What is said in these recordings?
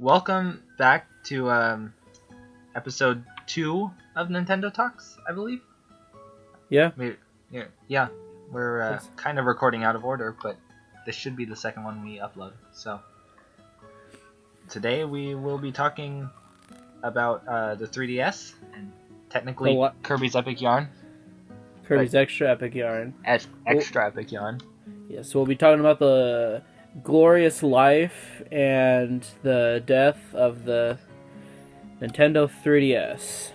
Welcome back to episode 2 of Nintendo Talks, I believe. Yeah. Yeah, we're kind of recording out of order, but this should be the second one we upload. So today we will be talking about the 3DS and technically Kirby's Epic Yarn. Kirby's Extra Epic Yarn. Extra Epic Yarn. Yeah, so we'll be talking about the glorious life and the death of the Nintendo 3DS.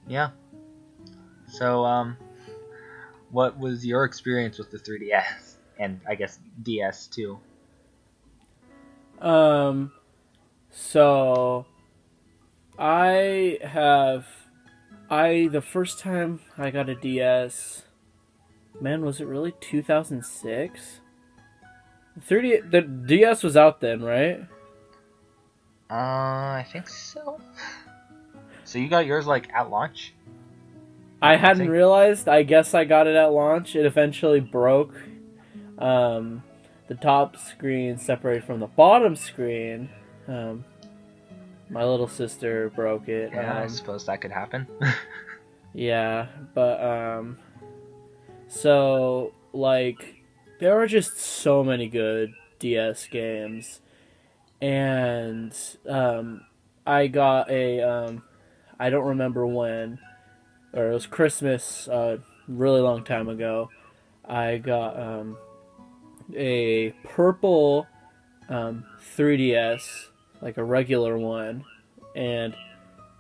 Yeah. So, what was your experience with the 3DS? And I guess DS too. So the first time I got a DS, man, was it really 2006? The DS was out then, right? I think so. So you got yours like at launch? I hadn't realized. I guess I got it at launch. It eventually broke. The top screen separated from the bottom screen. My little sister broke it. Yeah, I suppose that could happen. Yeah, but so like there were just so many good DS games, and I got a I don't remember when, or it was Christmas a really long time ago. I got a purple 3DS, like a regular one, and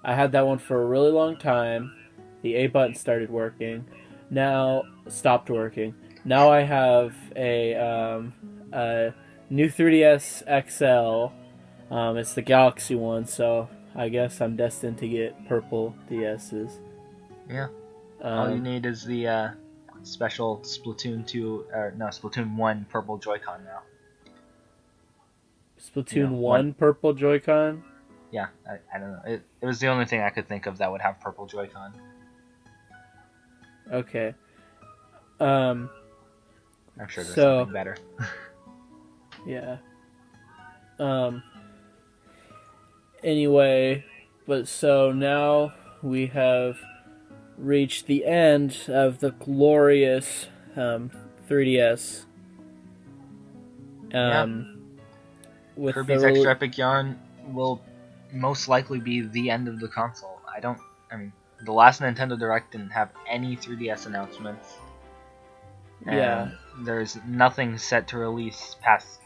I had that one for a really long time. The A button started working. Now stopped working. Now I have a new 3DS XL. It's the Galaxy one, so I guess I'm destined to get purple DSs. Yeah. All you need is the special Splatoon 2, or no, Splatoon 1 purple Joy-Con now. Splatoon 1 purple Joy-Con? Yeah, I don't know. It was the only thing I could think of that would have purple Joy-Con. Okay. I'm sure there's something better. Yeah. Anyway, but so now we have reached the end of the glorious 3DS. With Kirby's Extra Epic Yarn will most likely be the end of the console. The last Nintendo Direct didn't have any 3DS announcements. And there's nothing set to release past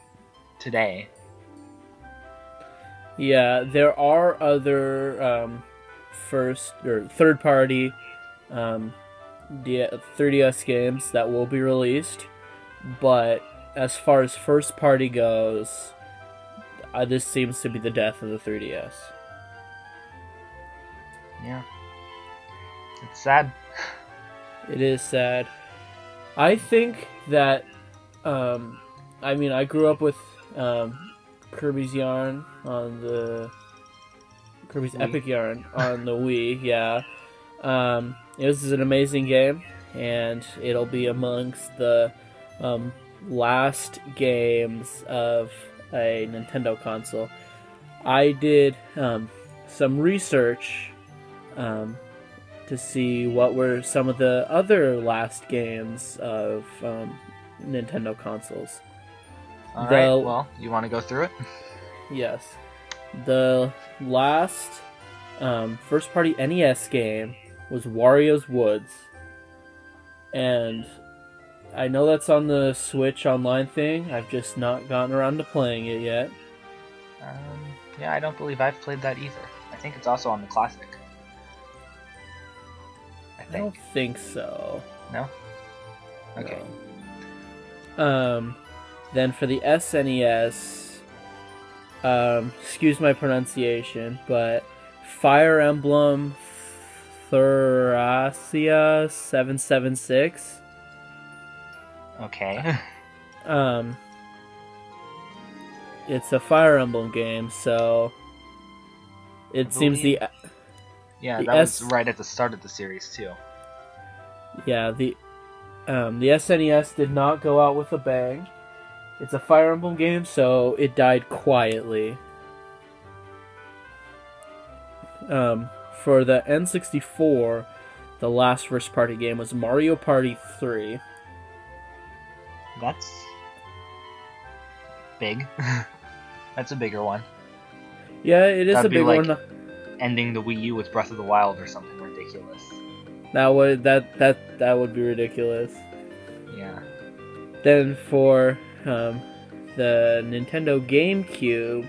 today. Yeah, there are other third-party 3DS games that will be released, but as far as first-party goes, this seems to be the death of the 3DS. Yeah. It's sad. It is sad. I think that, I grew up with Kirby's Yarn on the Kirby's Epic Yarn on the Wii. Yeah, this is an amazing game, and it'll be amongst the last games of a Nintendo console. I did some research to see what were some of the other last games of Nintendo consoles. Alright, well, you want to go through it? Yes. The last first-party NES game was Wario's Woods. And I know that's on the Switch Online thing. I've just not gotten around to playing it yet. Yeah, I don't believe I've played that either. I think it's also on the Classic. I don't think so. No? Okay. No. Then for the SNES, excuse my pronunciation, but Fire Emblem Thracia 776. Okay. It's a Fire Emblem game, so it seems the... Yeah, that was right at the start of the series, too. Yeah, the SNES did not go out with a bang. It's a Fire Emblem game, so it died quietly. For the N64, the last first-party game was Mario Party 3. That's big. That's a bigger one. Yeah, it is That'd a be big like one. ending the Wii U with Breath of the Wild or something ridiculous. That would be ridiculous. Yeah. Then for the Nintendo GameCube,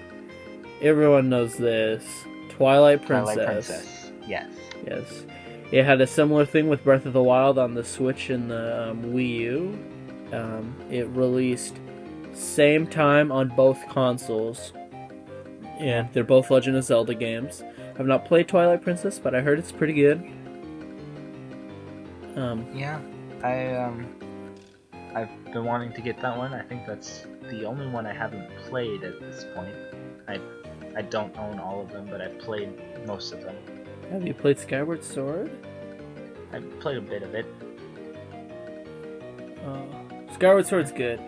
everyone knows this. Twilight Princess. Twilight Princess. Yes. Yes. It had a similar thing with Breath of the Wild on the Switch and the Wii U. It released same time on both consoles. And they're both Legend of Zelda games. I've not played Twilight Princess, but I heard it's pretty good. Yeah. I've been wanting to get that one. I think that's the only one I haven't played at this point. I don't own all of them, but I've played most of them. Have you played Skyward Sword? I've played a bit of it. Skyward Sword's good.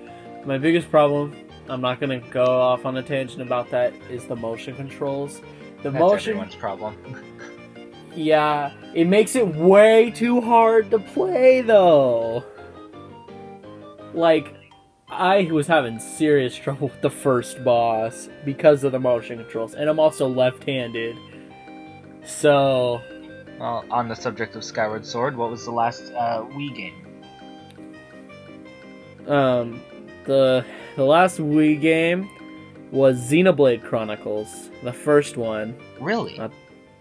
My biggest problem, I'm not going to go off on a tangent about that, is the motion controls. That's everyone's problem. Yeah, it makes it way too hard to play, though. Like, I was having serious trouble with the first boss because of the motion controls, and I'm also left-handed. So... Well, on the subject of Skyward Sword, what was the last Wii game? The last Wii game was Xenoblade Chronicles, the first one. Really?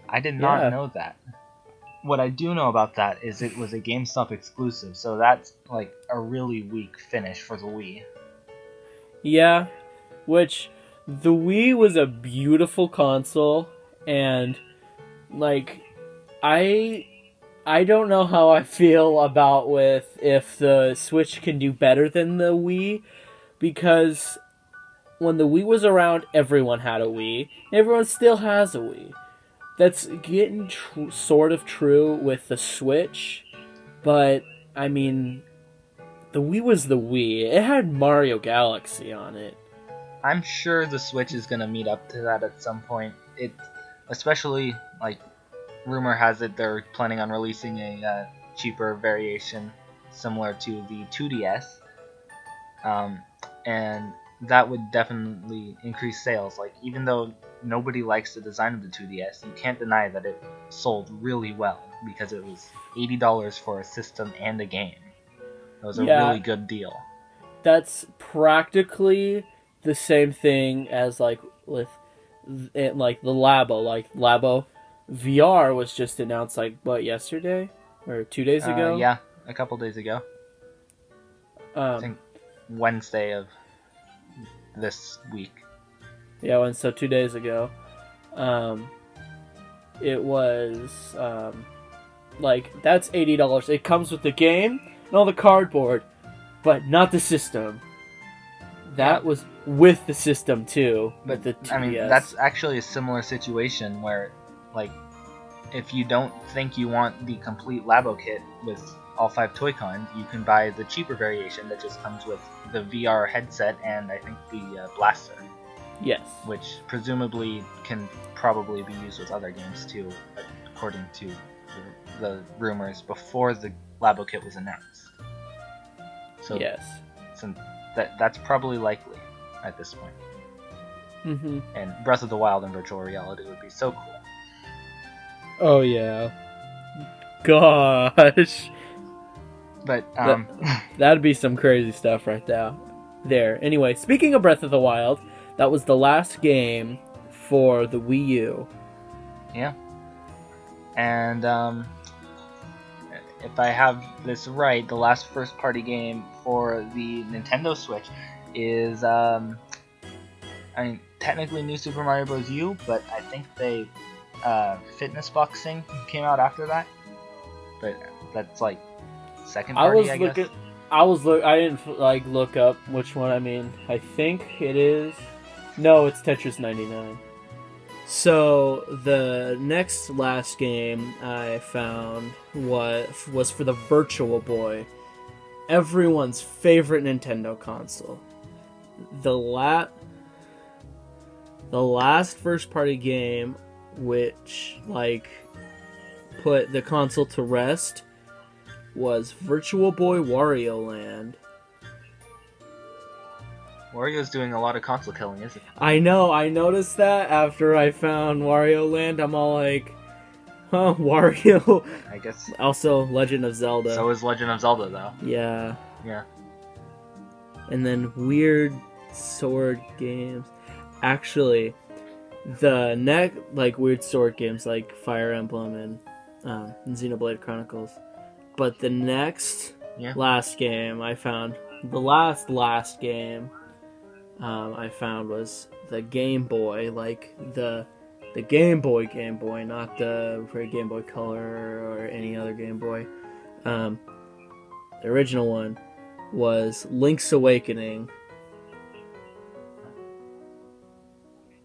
I did not know that. What I do know about that is it was a GameStop exclusive, so that's like a really weak finish for the Wii. Yeah, which the Wii was a beautiful console, and like I don't know how I feel about with if the Switch can do better than the Wii, because when the Wii was around, everyone had a Wii. Everyone still has a Wii. That's getting sort of true with the Switch, but I mean, the Wii was the Wii. It had Mario Galaxy on it. I'm sure the Switch is gonna meet up to that at some point. It, especially like, rumor has it they're planning on releasing a cheaper variation similar to the 2DS, and that would definitely increase sales. Like, even though nobody likes the design of the 2DS, you can't deny that it sold really well because it was $80 for a system and a game. It was a really good deal. That's practically the same thing as like with like the Labo. Like Labo VR was just announced like yesterday or 2 days ago. Yeah, a couple days ago. I think Wednesday of this week. Yeah, and so 2 days ago, it was like that's $80. It comes with the game and all the cardboard, but not the system. That was with the system too. But the 2DS. I mean, that's actually a similar situation where, like, if you don't think you want the complete Labo kit with all 5 Toy-Cons, you can buy the cheaper variation that just comes with the VR headset and I think the blaster. Yes. Which presumably can probably be used with other games too, according to the rumors before the Labo kit was announced. So yes. So that's probably likely at this point. Mm-hmm. And Breath of the Wild in virtual reality would be so cool. Oh yeah. Gosh. But that'd be some crazy stuff right there. Anyway, speaking of Breath of the Wild, that was the last game for the Wii U. Yeah. And if I have this right, the last first-party game for the Nintendo Switch is, I mean, technically New Super Mario Bros. U, but I think Fitness Boxing came out after that. But that's like second party, I guess. I didn't like look up which one. I mean, I think it is. No, it's Tetris 99. So the last game I found was for the Virtual Boy, everyone's favorite Nintendo console. the last first party game which like put the console to rest was Virtual Boy Wario Land. Wario's doing a lot of console killing, isn't he? I know, I noticed that after I found Wario Land. I'm all like, huh, Wario. I guess. Also, Legend of Zelda. So is Legend of Zelda, though. Yeah. Yeah. And then weird sword games. Actually, the weird sword games like Fire Emblem and Xenoblade Chronicles. But the next last game I found, the last game I found was the Game Boy, like the Game Boy, not the Game Boy Color or any other Game Boy. The original one was Link's Awakening.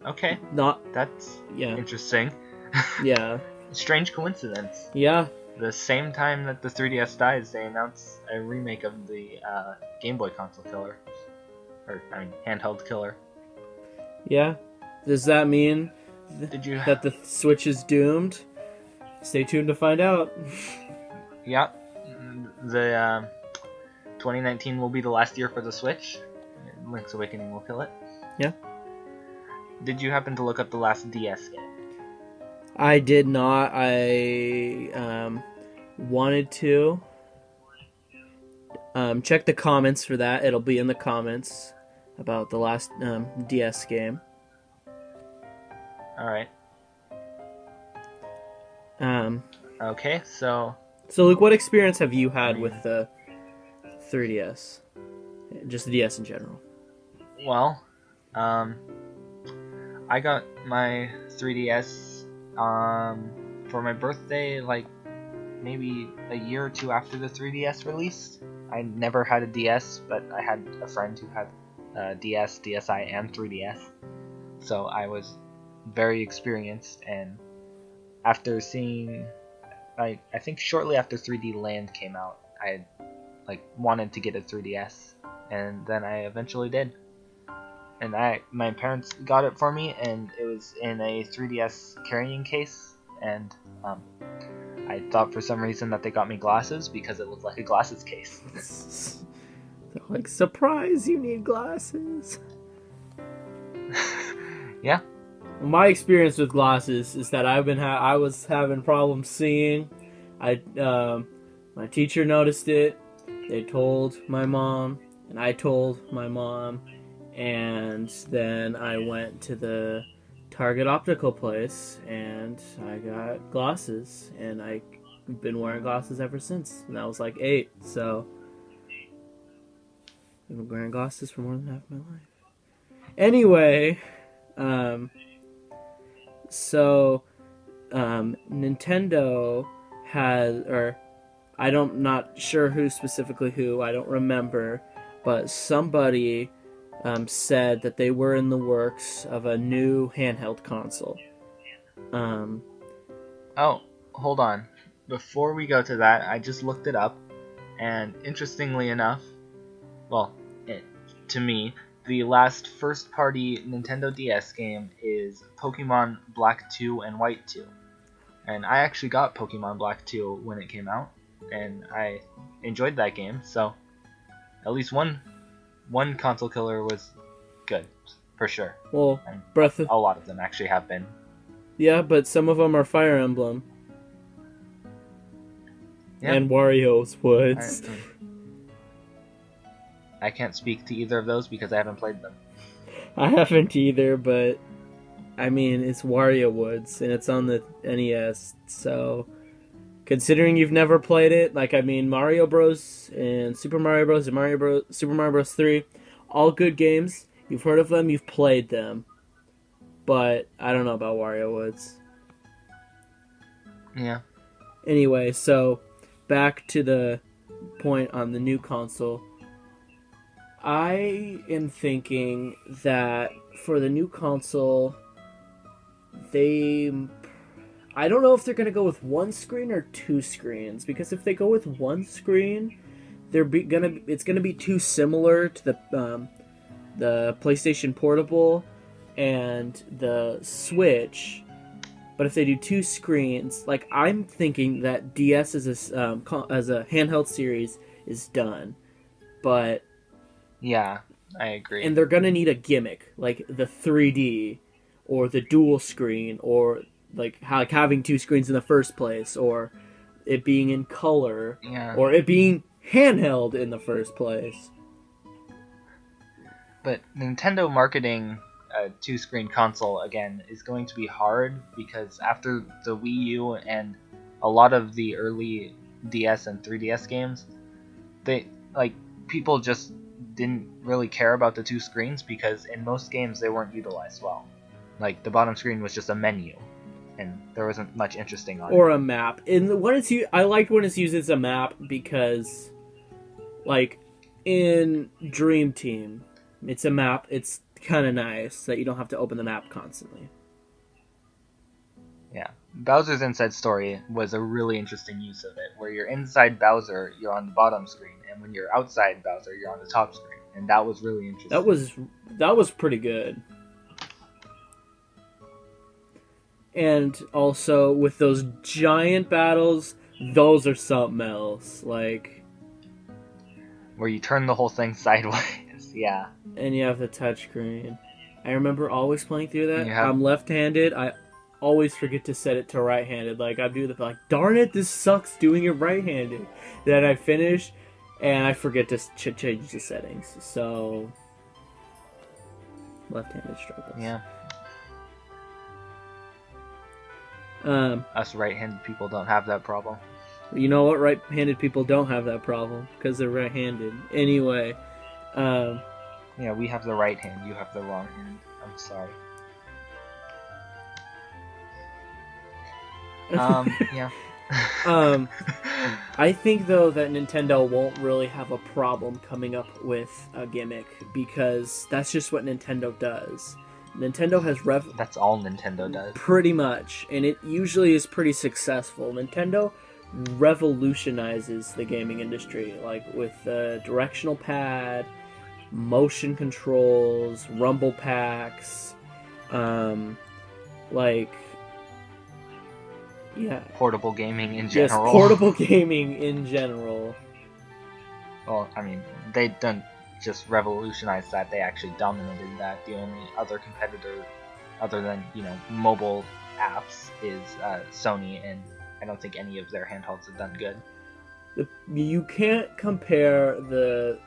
Okay. That's interesting. Yeah. Strange coincidence. Yeah. The same time that the 3DS dies, they announce a remake of the Game Boy console killer. Handheld killer. Yeah. Does that mean that the Switch is doomed? Stay tuned to find out. Yeah. The 2019 will be the last year for the Switch. Link's Awakening will kill it. Yeah. Did you happen to look up the last DS game? I did not. I wanted to. Check the comments for that. It'll be in the comments about the last DS game. Alright. Okay, so... So, Luke, what experience have you had with the 3DS? Just the DS in general. Well, I got my 3DS for my birthday, like, maybe a year or two after the 3DS released. I never had a DS, but I had a friend who had a DS, DSi, and 3DS. So I was very experienced, and after seeing, I think shortly after 3D Land came out, I wanted to get a 3DS, and then I eventually did. And my parents got it for me, and it was in a 3DS carrying case, and I thought for some reason that they got me glasses because it looked like a glasses case. They're like, surprise, you need glasses. Yeah. My experience with glasses is that I was having problems seeing. My teacher noticed it. They told my mom, and I told my mom, and then I went to the Target optical place, and I got glasses, and I've been wearing glasses ever since. And I was like 8, so I've been wearing glasses for more than half my life. Anyway, Nintendo has, or not sure who specifically who, I don't remember, but somebody said that they were in the works of a new handheld console. Oh, hold on. Before we go to that, I just looked it up, and interestingly enough, to me, the last first-party Nintendo DS game is Pokemon Black 2 and White 2. And I actually got Pokemon Black 2 when it came out, and I enjoyed that game, so at least one console killer was good, for sure. Well, and a lot of them actually have been. Yeah, but some of them are Fire Emblem. Yeah. And Wario's Woods. I can't speak to either of those because I haven't played them. I haven't either, but I mean, it's Wario Woods, and it's on the NES, so considering you've never played it, Mario Bros. And Super Mario Bros. And Super Mario Bros. 3, all good games. You've heard of them, you've played them, but I don't know about Wario Woods. Yeah. Anyway, so back to the point on the new console. I am thinking that for the new console, I don't know if they're going to go with one screen or two screens, because if they go with one screen, it's going to be too similar to the PlayStation Portable and the Switch. But if they do 2 screens, like I'm thinking that DS as a handheld series is done, but yeah, I agree. And they're gonna need a gimmick like the 3D or the dual screen or like having 2 screens in the first place or it being in color or it being handheld in the first place. But Nintendo marketing a 2-screen console again is going to be hard because after the Wii U and a lot of the early DS and 3DS games, people just didn't really care about the 2 screens because in most games they weren't utilized well. Like the bottom screen was just a menu and there wasn't much interesting on it. Or a map. I liked when it's used as a map because like in Dream Team, it's a map. It's kind of nice that you don't have to open the map constantly. Yeah. Bowser's Inside Story was a really interesting use of it, where you're inside Bowser, you're on the bottom screen, and when you're outside Bowser, you're on the top screen, and that was really interesting. That was pretty good. And also, with those giant battles, those are something else. Like, where you turn the whole thing sideways, yeah. And you have the touchscreen. I remember always playing through that. I'm left-handed. I always forget to set it to right-handed. Like, I do the darn it, this sucks doing it right-handed. Then I finish, and I forget to change the settings. So, left-handed struggles. Yeah. Us right-handed people don't have that problem. You know what? Right-handed people don't have that problem because they're right-handed. Anyway, yeah, we have the right hand. You have the wrong hand. I'm sorry. Yeah. I think though that Nintendo won't really have a problem coming up with a gimmick because that's just what Nintendo does. Nintendo has That's all Nintendo does. Pretty much, and it usually is pretty successful. Nintendo revolutionizes the gaming industry, like with the directional pad, motion controls, rumble packs, portable gaming in general. Yes, portable gaming in general. Well, I mean, they don't just revolutionize that, they actually dominated that. The only other competitor, other than, mobile apps, is Sony, and I don't think any of their handhelds have done good. You can't compare the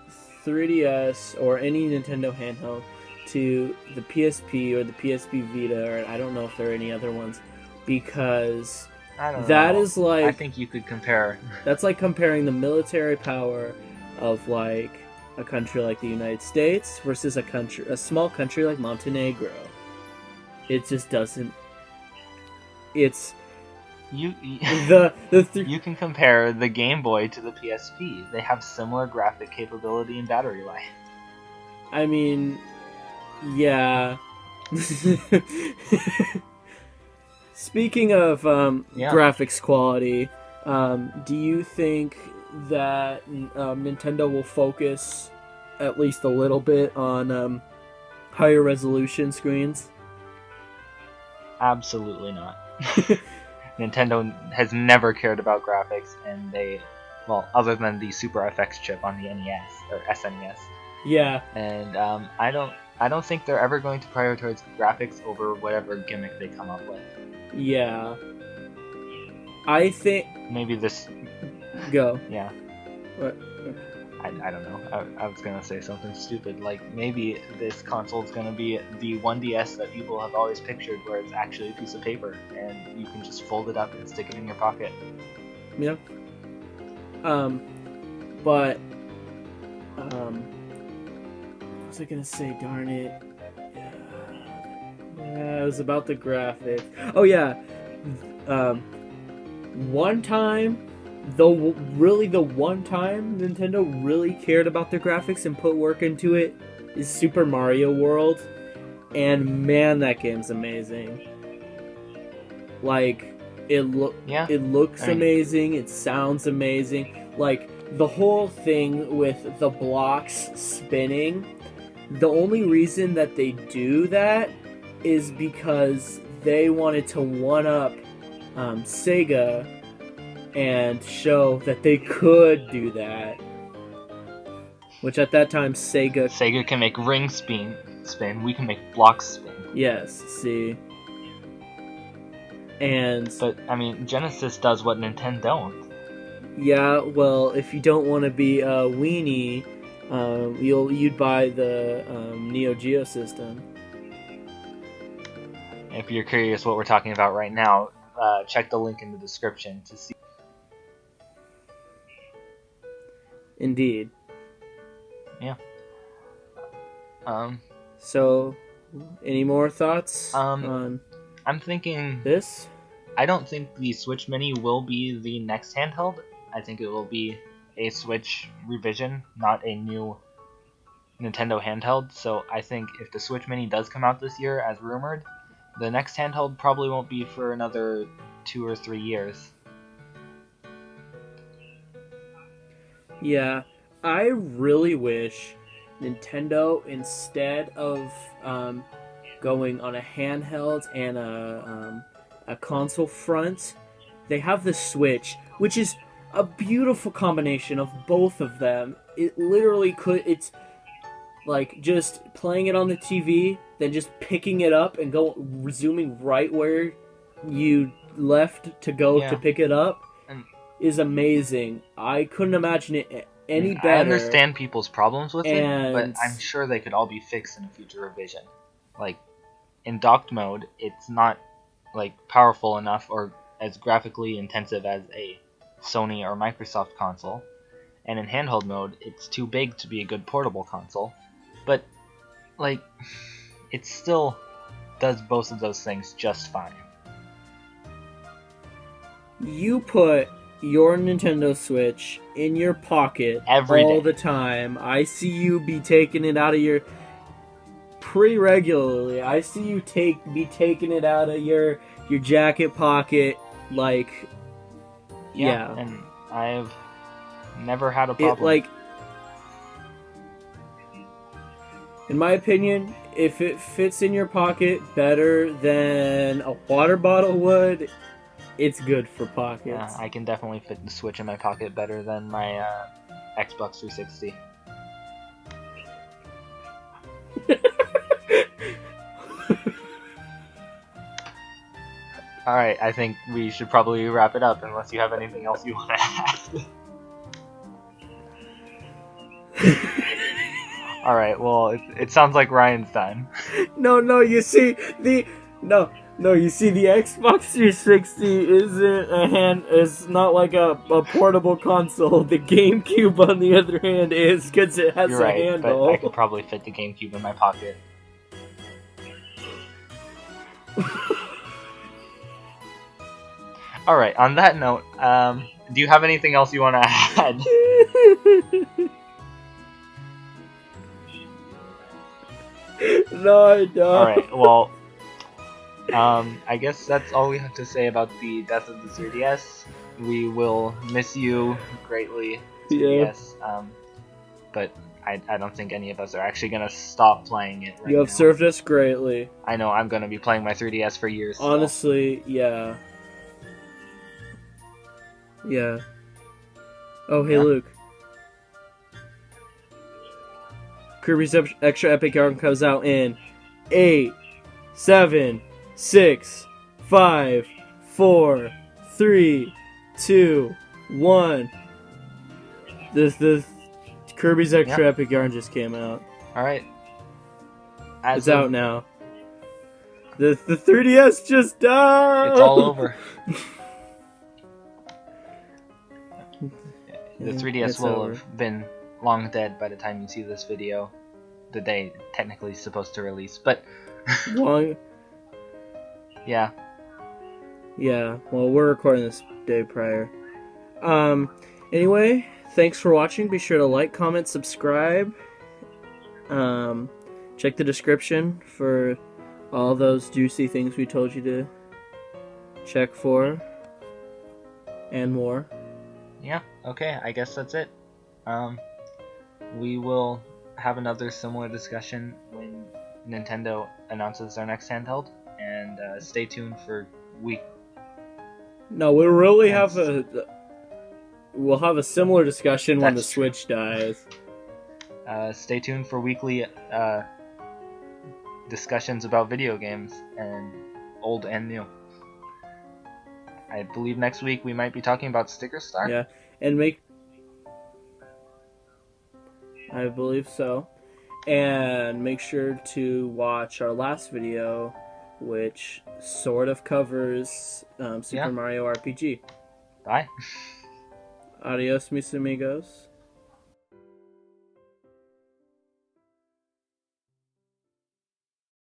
3DS or any Nintendo handheld to the PSP or the PSP Vita, or I don't know if there are any other ones, because that is like... I think you could compare... That's like comparing the military power of, like, a country like the United States versus a small country like Montenegro. It just doesn't... It's... You can compare the Game Boy to the PSP. They have similar graphic capability and battery life. I mean, yeah. Speaking of graphics quality, do you think that Nintendo will focus at least a little bit on higher resolution screens? Absolutely not. Nintendo has never cared about graphics, and other than the Super FX chip on the NES or SNES. Yeah. And I don't think they're ever going to prioritize graphics over whatever gimmick they come up with. Yeah. I think maybe this. Go. Yeah. What? I don't know. I was gonna say something stupid, like maybe this console is gonna be the 1DS that people have always pictured, where it's actually a piece of paper and you can just fold it up and stick it in your pocket. Yeah. But what was I gonna say? Darn it. Yeah, it was about the graphics. Oh yeah. One time the one time Nintendo really cared about their graphics and put work into it is Super Mario World, and man, that game's amazing. Like, it looks amazing, it sounds amazing. Like, the whole thing with the blocks spinning, the only reason that they do that is because they wanted to one-up Sega and show that they could do that. Which at that time, Sega can make ring spin, we can make block spin. Yes, see. But, I mean, Genesis does what Nintendo don't. Yeah, well, if you don't want to be a weenie, you'd buy the Neo Geo system. If you're curious what we're talking about right now, check the link in the description to see. Indeed. Yeah. So, any more thoughts on I'm thinking this? I don't think the Switch Mini will be the next handheld. I think it will be a Switch revision, not a new Nintendo handheld. So I think if the Switch Mini does come out this year, as rumored, the next handheld probably won't be for another 2 or 3 years. Yeah, I really wish Nintendo, instead of going on a handheld and a console front, they have the Switch, which is a beautiful combination of both of them. It literally it's like just playing it on the TV, then just picking it up and resuming right where you left to go to pick it up is amazing. I couldn't imagine it any better. I understand people's problems with it, but I'm sure they could all be fixed in a future revision. Like, in docked mode, it's not like powerful enough or as graphically intensive as a Sony or Microsoft console, and in handheld mode, it's too big to be a good portable console. But like, it still does both of those things just fine. You put your Nintendo Switch in your pocket all the time. I see you be taking it out of your pretty regularly. I see you be taking it out of your jacket pocket, like yeah. And I've never had a problem. In my opinion, if it fits in your pocket better than a water bottle would, it's good for pockets. Yeah, I can definitely fit the Switch in my pocket better than my Xbox 360. Alright, I think we should probably wrap it up unless you have anything else you want to add. Alright, well, it sounds like Ryan's done. No, you see, the Xbox 360 it's not like a portable console. The GameCube, on the other hand, is, because it has a handle. But I could probably fit the GameCube in my pocket. Alright, on that note, do you have anything else you want to add? No, I don't. Alright, well, I guess that's all we have to say about the death of the 3DS. We will miss you greatly, 3DS. Yeah. But I don't think any of us are actually going to stop playing it right now. You have served us greatly. I know, I'm going to be playing my 3DS for years. Honestly, so. Yeah. Yeah. Oh, hey, yeah. Luke. Kirby's Extra Epic Yarn comes out in 8, 7, 6, 5, 4, 3, 2, 1. This Kirby's Extra Epic Yarn just came out. Alright. It's out now. The 3DS just died! It's all over. The 3DS will have been long dead by the time you see this video. The day technically supposed to release, but long. Yeah. Yeah. Well, we're recording this day prior. Anyway, thanks for watching. Be sure to like, comment, subscribe. Check the description for all those juicy things we told you to check for, and more. Yeah, okay, I guess that's it. We will have another similar discussion when Nintendo announces their next handheld, and stay tuned for week. No, we'll really have we'll have a similar discussion when the Switch dies. Stay tuned for weekly discussions about video games, and old and new. I believe next week we might be talking about Sticker Star. Yeah, I believe so. And make sure to watch our last video, which sort of covers Super Mario RPG. Bye. Adios, mis amigos.